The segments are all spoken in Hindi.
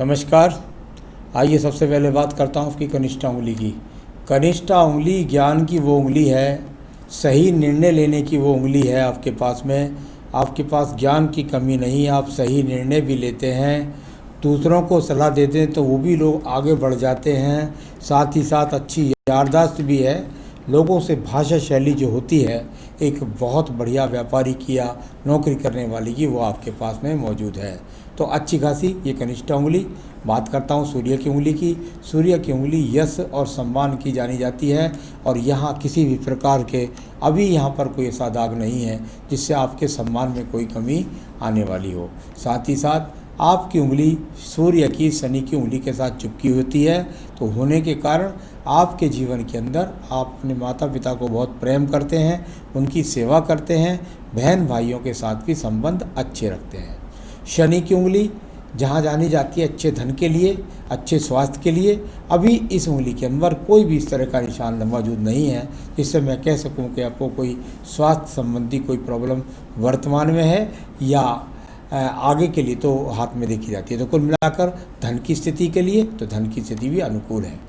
नमस्कार। आइए सबसे पहले बात करता हूँ आपकी कनिष्ठा उंगली की। कनिष्ठा उंगली ज्ञान की वो उंगली है, सही निर्णय लेने की वो उंगली है। आपके पास में, आपके पास ज्ञान की कमी नहीं, आप सही निर्णय भी लेते हैं, दूसरों को सलाह देते हैं तो वो भी लोग आगे बढ़ जाते हैं। साथ ही साथ अच्छी याददाश्त भी है। लोगों से भाषा शैली जो होती है एक बहुत बढ़िया व्यापारी की या नौकरी करने वाली की, वो आपके पास में मौजूद है। तो अच्छी खासी ये कनिष्ठा उंगली। बात करता हूँ सूर्य की उंगली की। सूर्य की उंगली यश और सम्मान की जानी जाती है, और यहाँ किसी भी प्रकार के अभी यहाँ पर कोई ऐसा दाग नहीं है जिससे आपके सम्मान में कोई कमी आने वाली हो। साथ ही साथ आपकी उंगली सूर्य की शनि की उंगली के साथ चिपकी होती है, तो होने के कारण आपके जीवन के अंदर आप अपने माता पिता को बहुत प्रेम करते हैं, उनकी सेवा करते हैं, बहन भाइयों के साथ भी संबंध अच्छे रखते हैं। शनि की उंगली जहाँ जानी जाती है अच्छे धन के लिए, अच्छे स्वास्थ्य के लिए, अभी इस उंगली के अंदर कोई भी इस तरह का निशान मौजूद नहीं है जिससे मैं कह सकूं कि आपको कोई स्वास्थ्य संबंधी कोई प्रॉब्लम वर्तमान में है या आगे के लिए तो हाथ में देखी जाती है। तो कुल मिलाकर धन की स्थिति के लिए तो धन की स्थिति भी अनुकूल है।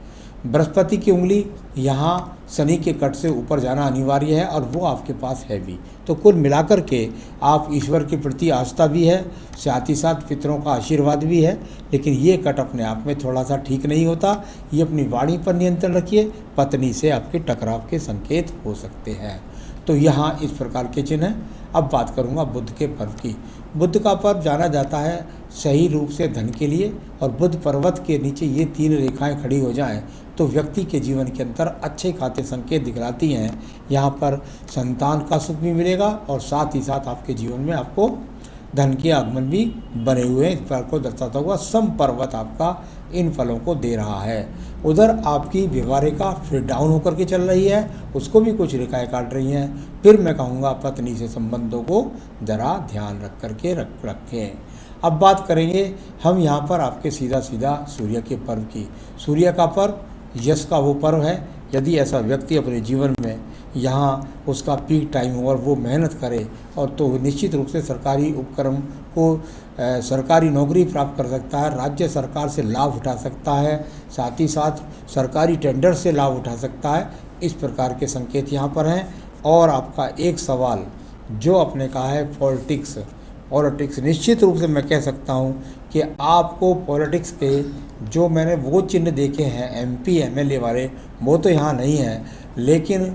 बृहस्पति की उंगली यहाँ शनि के कट से ऊपर जाना अनिवार्य है, और वो आपके पास है भी। तो कुल मिलाकर के आप ईश्वर के प्रति आस्था भी है, साथ ही साथ पितरों का आशीर्वाद भी है। लेकिन ये कट अपने आप में थोड़ा सा ठीक नहीं होता। ये अपनी वाणी पर नियंत्रण रखिए, पत्नी से आपके टकराव के संकेत हो सकते हैं। तो यहाँ इस प्रकार के चिन्ह हैं। अब बात करूँगा बुध के पर्व की। बुध का पर्व जाना जाता है सही रूप से धन के लिए, और बुध पर्वत के नीचे ये 3 रेखाएं खड़ी हो जाएं तो व्यक्ति के जीवन के अंदर अच्छे खाते संकेत दिखलाती हैं। यहाँ पर संतान का सुख भी मिलेगा, और साथ ही साथ आपके जीवन में आपको धन के आगमन भी बने हुए हैं। इस पर को दर्शाता हुआ सम पर्वत आपका इन फलों को दे रहा है। उधर आपकी विवाह रेखा फिर डाउन होकर के चल रही है, उसको भी कुछ रेखाएं काट रही हैं। फिर मैं कहूँगा पत्नी से संबंधों को ज़रा ध्यान रख करके रखें। अब बात करेंगे हम यहाँ पर आपके सीधा सीधा सूर्य के पर्व की। सूर्य का पर्व यश का वो पर्व है। यदि ऐसा व्यक्ति अपने जीवन में यहाँ उसका पीक टाइम हो और वो मेहनत करे, और तो निश्चित रूप से सरकारी उपक्रम को सरकारी नौकरी प्राप्त कर सकता है, राज्य सरकार से लाभ उठा सकता है, साथ ही साथ सरकारी टेंडर से लाभ उठा सकता है। इस प्रकार के संकेत यहाँ पर हैं। और आपका एक सवाल जो आपने कहा है पॉलिटिक्स, निश्चित रूप से मैं कह सकता हूँ कि आपको पॉलिटिक्स के जो मैंने वो चिन्ह देखे हैं MP MLA वाले, वो तो यहाँ नहीं है, लेकिन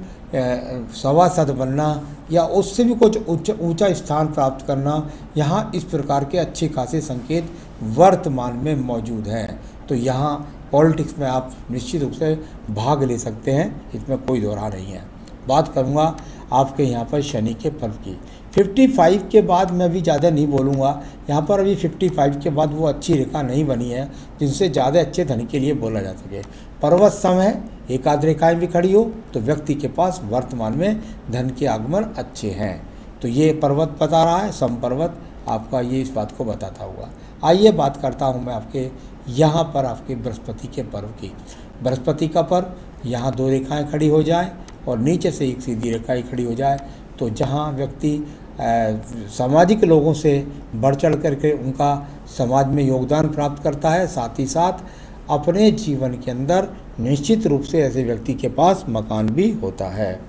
सभासद बनना या उससे भी कुछ ऊंचा स्थान प्राप्त करना, यहाँ इस प्रकार के अच्छे खासे संकेत वर्तमान में मौजूद हैं। तो यहाँ पॉलिटिक्स में आप निश्चित रूप से भाग ले सकते हैं, इसमें कोई दोहरा नहीं है। बात करूँगा आपके यहाँ पर शनि के पर्व की। 55 के बाद मैं भी ज़्यादा नहीं बोलूँगा। यहाँ पर अभी 55 के बाद वो अच्छी रेखा नहीं बनी है जिनसे ज़्यादा अच्छे धन के लिए बोला जा सके। पर्वत सम है, एक आध रेखाएँ भी खड़ी हो तो व्यक्ति के पास वर्तमान में धन के आगमन अच्छे हैं। तो ये पर्वत बता रहा है, सम पर्वत आपका ये इस बात को बताता हुआ। आइए बात करता हूँ मैं आपके यहाँ पर आपके बृहस्पति के पर्व की। बृहस्पति का पर्व यहाँ 2 रेखाएँ खड़ी हो जाए और नीचे से एक सीधी रेखा ही खड़ी हो जाए, तो जहाँ व्यक्ति सामाजिक लोगों से बढ़ चढ़ करके उनका समाज में योगदान प्राप्त करता है, साथ ही साथ अपने जीवन के अंदर निश्चित रूप से ऐसे व्यक्ति के पास मकान भी होता है।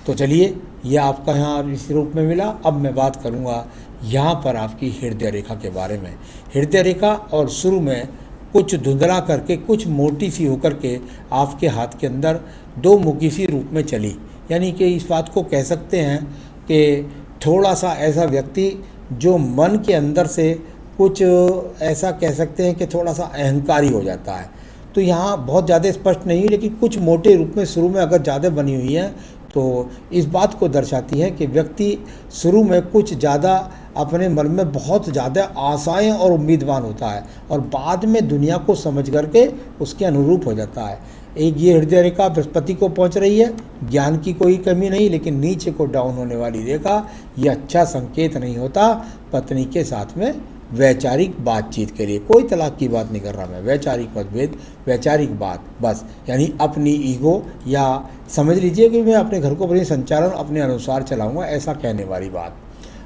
तो चलिए, ये आपका यहाँ इस रूप में मिला। अब मैं बात करूँगा यहाँ पर आपकी हृदय रेखा के बारे में। हृदय रेखा और शुरू में कुछ धुंधला करके कुछ मोटी सी होकर के आपके हाथ के अंदर 2 मुखी सी रूप में चली, यानी कि इस बात को कह सकते हैं कि थोड़ा सा ऐसा व्यक्ति जो मन के अंदर से कुछ ऐसा कह सकते हैं कि थोड़ा सा अहंकारी हो जाता है। तो यहाँ बहुत ज़्यादा स्पष्ट नहीं, लेकिन कुछ मोटे रूप में शुरू में अगर ज़्यादा बनी हुई है तो इस बात को दर्शाती है कि व्यक्ति शुरू में कुछ ज़्यादा अपने मन में बहुत ज़्यादा आशाएं और उम्मीदवान होता है, और बाद में दुनिया को समझ करके उसके अनुरूप हो जाता है। एक ये हृदय रेखा बृहस्पति को पहुंच रही है, ज्ञान की कोई कमी नहीं, लेकिन नीचे को डाउन होने वाली रेखा ये अच्छा संकेत नहीं होता पत्नी के साथ में वैचारिक बातचीत के लिए। कोई तलाक की बात नहीं कर रहा मैं, वैचारिक मतभेद, वैचारिक बात बस, यानी अपनी ईगो या समझ लीजिए कि मैं अपने घर को अपने संचालन अपने अनुसार चलाऊँगा, ऐसा कहने वाली बात।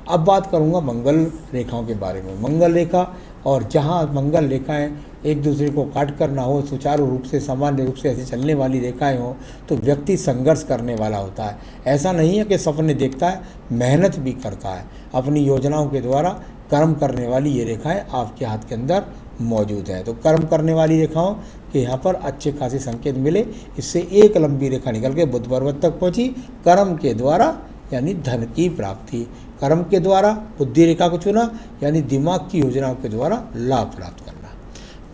अब बात करूँगा मंगल रेखाओं के बारे में। मंगल रेखा और जहाँ मंगल रेखाएं एक दूसरे को काट कर ना हो, सुचारू रूप से सामान्य रूप से ऐसे चलने वाली रेखाएं हों, तो व्यक्ति संघर्ष करने वाला होता है। ऐसा नहीं है कि सपने देखता है, मेहनत भी करता है। अपनी योजनाओं के द्वारा कर्म करने वाली ये रेखाएं आपके हाथ के अंदर मौजूद है। तो कर्म करने वाली रेखाओं के यहाँ पर अच्छे खासे संकेत मिले। इससे एक लंबी रेखा निकल के बुध पर्वत तक पहुँची, कर्म के द्वारा यानी धन की प्राप्ति। कर्म के द्वारा बुद्धि रेखा को चुना, यानी दिमाग की योजनाओं के द्वारा लाभ प्राप्त करना।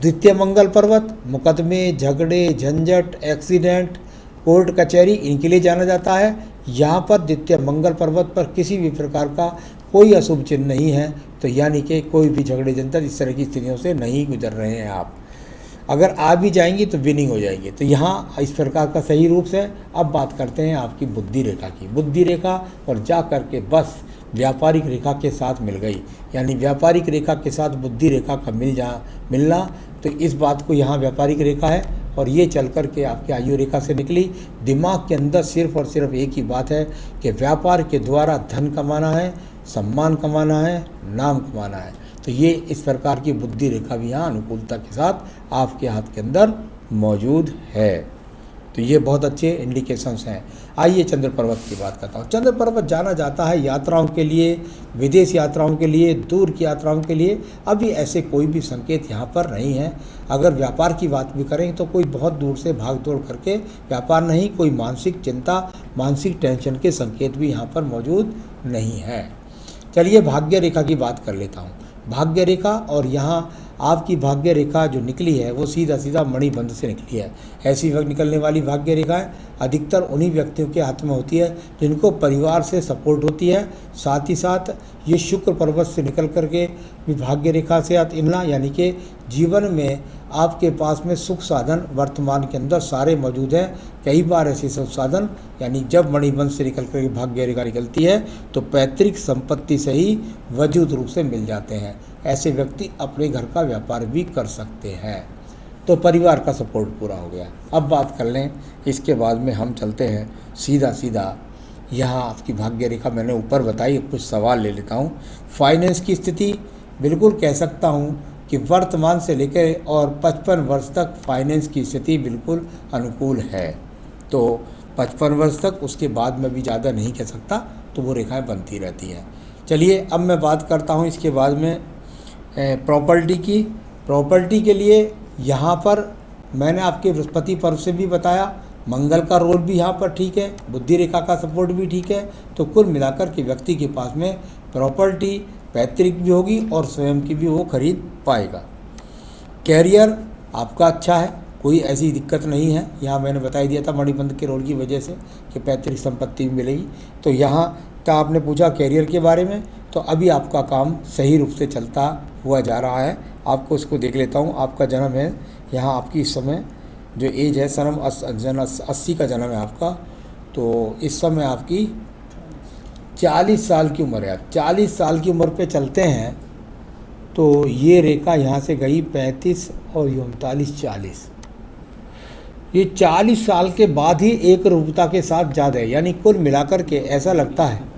द्वितीय मंगल पर्वत मुकदमे, झगड़े, झंझट, एक्सीडेंट, कोर्ट कचहरी, इनके लिए जाना जाता है। यहाँ पर द्वितीय मंगल पर्वत पर किसी भी प्रकार का कोई अशुभ चिन्ह नहीं है, तो यानी कि कोई भी झगड़े झंझट इस तरह की स्थितियों से नहीं गुजर रहे हैं आप। अगर आ भी जाएंगी तो विनिंग हो जाएगी। तो यहाँ इस प्रकार का सही रूप से। अब बात करते हैं आपकी बुद्धि रेखा की। बुद्धि रेखा और जा करके बस व्यापारिक रेखा के साथ मिल गई, यानी व्यापारिक रेखा के साथ बुद्धि रेखा का मिलना, तो इस बात को यहाँ व्यापारिक रेखा है और ये चल कर के आपकी आयु रेखा से निकली। दिमाग के अंदर सिर्फ और सिर्फ एक ही बात है कि व्यापार के द्वारा धन कमाना है, सम्मान कमाना है, नाम कमाना है। तो ये इस प्रकार की बुद्धि रेखा भी यहाँ अनुकूलता के साथ आपके हाथ के अंदर मौजूद है। तो ये बहुत अच्छे इंडिकेशंस हैं। आइए चंद्र पर्वत की बात करता हूँ। चंद्र पर्वत जाना जाता है यात्राओं के लिए, विदेश यात्राओं के लिए, दूर की यात्राओं के लिए। अभी ऐसे कोई भी संकेत यहाँ पर नहीं है। अगर व्यापार की बात भी करें तो कोई बहुत दूर से भाग दौड़ करके व्यापार नहीं, कोई मानसिक चिंता, मानसिक टेंशन के संकेत भी यहाँ पर मौजूद नहीं है। चलिए भाग्य रेखा की बात कर लेता हूँ। भाग्य रेखा, और यहाँ आपकी भाग्य रेखा जो निकली है वो सीधा सीधा मणिबंध से निकली है। ऐसी वक्त निकलने वाली भाग्य रेखाएं अधिकतर उन्हीं व्यक्तियों के हाथ में होती है जिनको परिवार से सपोर्ट होती है। साथ ही साथ ये शुक्र पर्वत से निकल करके भी भाग्य रेखा से मिलना, यानी कि जीवन में आपके पास में सुख साधन वर्तमान के अंदर सारे मौजूद हैं। कई बार ऐसे सुख साधन, यानी जब मणिबंध से निकल कर भाग्य रेखा निकलती है तो पैतृक संपत्ति से ही वजूद रूप से मिल जाते हैं। ऐसे व्यक्ति अपने घर का व्यापार भी कर सकते हैं। तो परिवार का सपोर्ट पूरा हो गया। अब बात कर लें, इसके बाद में हम चलते हैं सीधा यहाँ आपकी भाग्य रेखा मैंने ऊपर बताई। कुछ सवाल ले लेता हूँ। फाइनेंस की स्थिति बिल्कुल कह सकता हूँ कि वर्तमान से लेकर और 55 वर्ष तक फाइनेंस की स्थिति बिल्कुल अनुकूल है। तो 55 वर्ष तक, उसके बाद में भी ज़्यादा नहीं कह सकता, तो वो रेखाएं बनती रहती हैं। चलिए अब मैं बात करता हूँ इसके बाद में प्रॉपर्टी की। प्रॉपर्टी के लिए यहाँ पर मैंने आपके बृहस्पति पर्व से भी बताया, मंगल का रोल भी यहाँ पर ठीक है, बुद्धि रेखा का सपोर्ट भी ठीक है। तो कुल मिलाकर के व्यक्ति के पास में प्रॉपर्टी पैतृक भी होगी और स्वयं की भी वो खरीद पाएगा। कैरियर आपका अच्छा है, कोई ऐसी दिक्कत नहीं है। यहाँ मैंने बता दिया था मणिबंध के रोल की वजह से कि पैतृक संपत्ति भी मिलेगी। तो यहाँ तो आपने पूछा कैरियर के बारे में, तो अभी आपका काम सही रूप से चलता हुआ जा रहा है। आपको इसको देख लेता हूँ। आपका जन्म है यहाँ, आपकी इस समय जो एज है सनम 80 का जन्म है आपका। तो इस समय आपकी 40 साल की उम्र है। आप 40 साल की उम्र पे चलते हैं तो ये रेखा यहाँ से गई 35 और 39 40। ये 40 साल के बाद ही एक रूपता के साथ ज़्यादा है, यानी कुल मिलाकर के ऐसा लगता है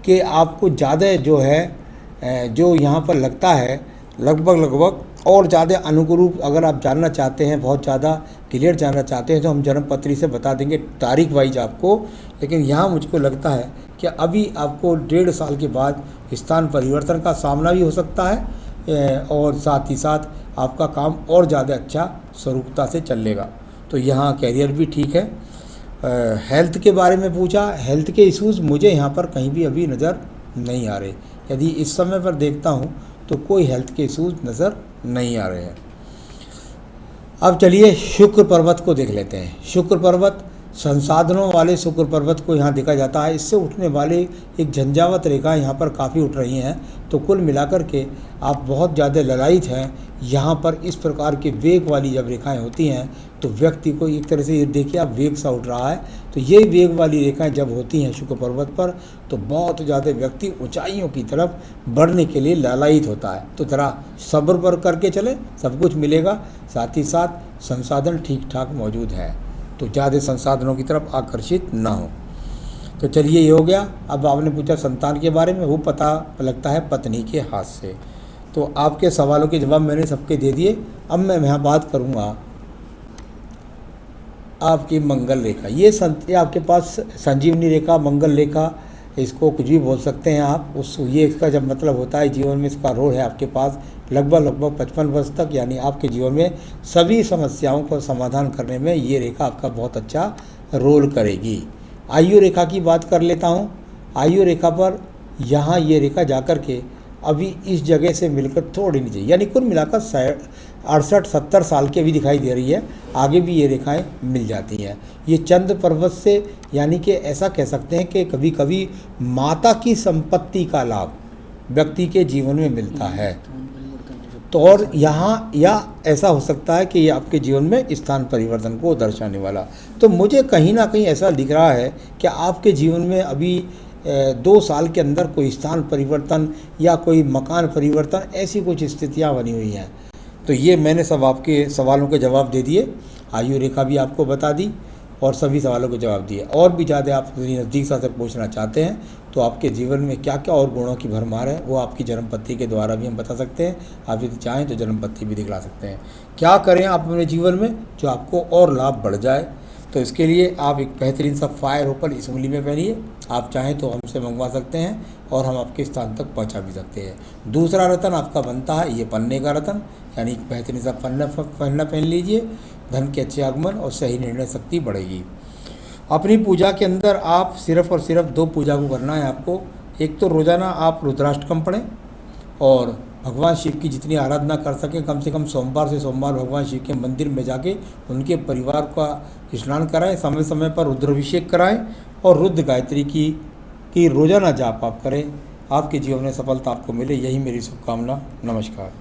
कि आपको ज़्यादा जो है जो यहाँ पर लगता है लगभग और ज़्यादा अनुरूप। अगर आप जानना चाहते हैं, बहुत ज़्यादा क्लियर जानना चाहते हैं, तो हम जन्म पत्री से बता देंगे तारीख वाइज आपको। लेकिन यहाँ मुझको लगता है कि अभी आपको 1.5 साल के बाद स्थान परिवर्तन का सामना भी हो सकता है और साथ ही साथ आपका काम और ज़्यादा अच्छा स्वरूपता से चलेगा। तो यहाँ कैरियर भी ठीक है। हेल्थ के बारे में पूछा, हेल्थ के इश्यूज़ मुझे यहाँ पर कहीं भी अभी नज़र नहीं आ रहे। यदि इस समय पर देखता हूँ तो कोई हेल्थ के इश्यूज़ नज़र नहीं आ रहे हैं। अब चलिए शुक्र पर्वत को देख लेते हैं। शुक्र पर्वत, संसाधनों वाले शुक्र पर्वत को यहाँ देखा जाता है। इससे उठने वाले एक झंझावत रेखा यहाँ पर काफ़ी उठ रही हैं। तो कुल मिलाकर के आप बहुत ज़्यादा ललायित हैं। यहाँ पर इस प्रकार के वेग वाली जब रेखाएं होती हैं तो व्यक्ति को एक तरह से ये देखिए आप वेग सा उठ रहा है। तो ये वेग वाली रेखाएं जब होती हैं शुक्र पर्वत पर तो बहुत ज़्यादा व्यक्ति ऊंचाइयों की तरफ बढ़ने के लिए लालायित होता है। तो ज़रा सब्र पर करके चले, सब कुछ मिलेगा। साथ ही साथ संसाधन ठीक ठाक मौजूद है, तो ज़्यादा संसाधनों की तरफ आकर्षित ना हो। तो चलिए ये हो गया। अब आपने पूछा संतान के बारे में, वो पता लगता है पत्नी के हाथ से। तो आपके सवालों के जवाब मैंने सबके दे दिए। अब मैं यहाँ बात करूँगा आपकी मंगल रेखा। ये आपके पास संजीवनी रेखा, मंगल रेखा, इसको कुछ भी बोल सकते हैं आप। ये इसका जब मतलब होता है जीवन में इसका रोल है आपके पास लगभग 55 वर्ष तक, यानी आपके जीवन में सभी समस्याओं का समाधान करने में ये रेखा आपका बहुत अच्छा रोल करेगी। आयु रेखा की बात कर लेता हूँ। आयु रेखा पर यहाँ ये रेखा जाकर के अभी इस जगह से मिलकर थोड़ी नीचे, यानी कुल मिलाकर 68-70 साल की अभी दिखाई दे रही है। आगे भी ये रेखाएं मिल जाती हैं। ये चंद्र पर्वत से, यानी कि ऐसा कह सकते हैं कि कभी कभी माता की संपत्ति का लाभ व्यक्ति के जीवन में मिलता है। तो और यहाँ या ऐसा हो सकता है कि ये आपके जीवन में स्थान परिवर्तन को दर्शाने वाला। तो मुझे कहीं ना कहीं ऐसा दिख रहा है कि आपके जीवन में अभी 2 साल के अंदर कोई स्थान परिवर्तन या कोई मकान परिवर्तन, ऐसी कुछ स्थितियाँ बनी हुई हैं। तो ये मैंने सब आपके सवालों के जवाब दे दिए। आयु रेखा भी आपको बता दी और सभी सवालों के जवाब दिए। और भी ज़्यादा आप नज़दीक से पूछना चाहते हैं तो आपके जीवन में क्या क्या और गुणों की भरमार है वो आपकी जन्मपत्री के द्वारा भी हम बता सकते हैं। आप यदि चाहें तो जन्मपत्री भी दिखला सकते हैं। क्या करें आप अपने जीवन में जो आपको और लाभ बढ़ जाए, तो इसके लिए आप एक बेहतरीन सा फायर ओपल इस उंगली में पहनिए। आप चाहें तो हमसे मंगवा सकते हैं और हम आपके स्थान तक पहुंचा भी सकते हैं। दूसरा रतन आपका बनता है ये पन्ने का रतन, यानी बेहतरीन सा पन्ना पहन लीजिए। धन के अच्छे आगमन और सही निर्णय शक्ति बढ़ेगी। अपनी पूजा के अंदर आप सिर्फ और सिर्फ 2 पूजा को करना है आपको। एक तो रोज़ाना आप रुद्राष्टकम पढ़ें और भगवान शिव की जितनी आराधना कर सकें, कम से कम सोमवार से सोमवार भगवान शिव के मंदिर में जाके उनके परिवार का स्नान कराएं, समय समय पर रुद्राभिषेक कराएं और रुद्र गायत्री की रोज़ाना जाप आप करें। आपके जीवन में सफलता आपको मिले, यही मेरी शुभकामना। नमस्कार।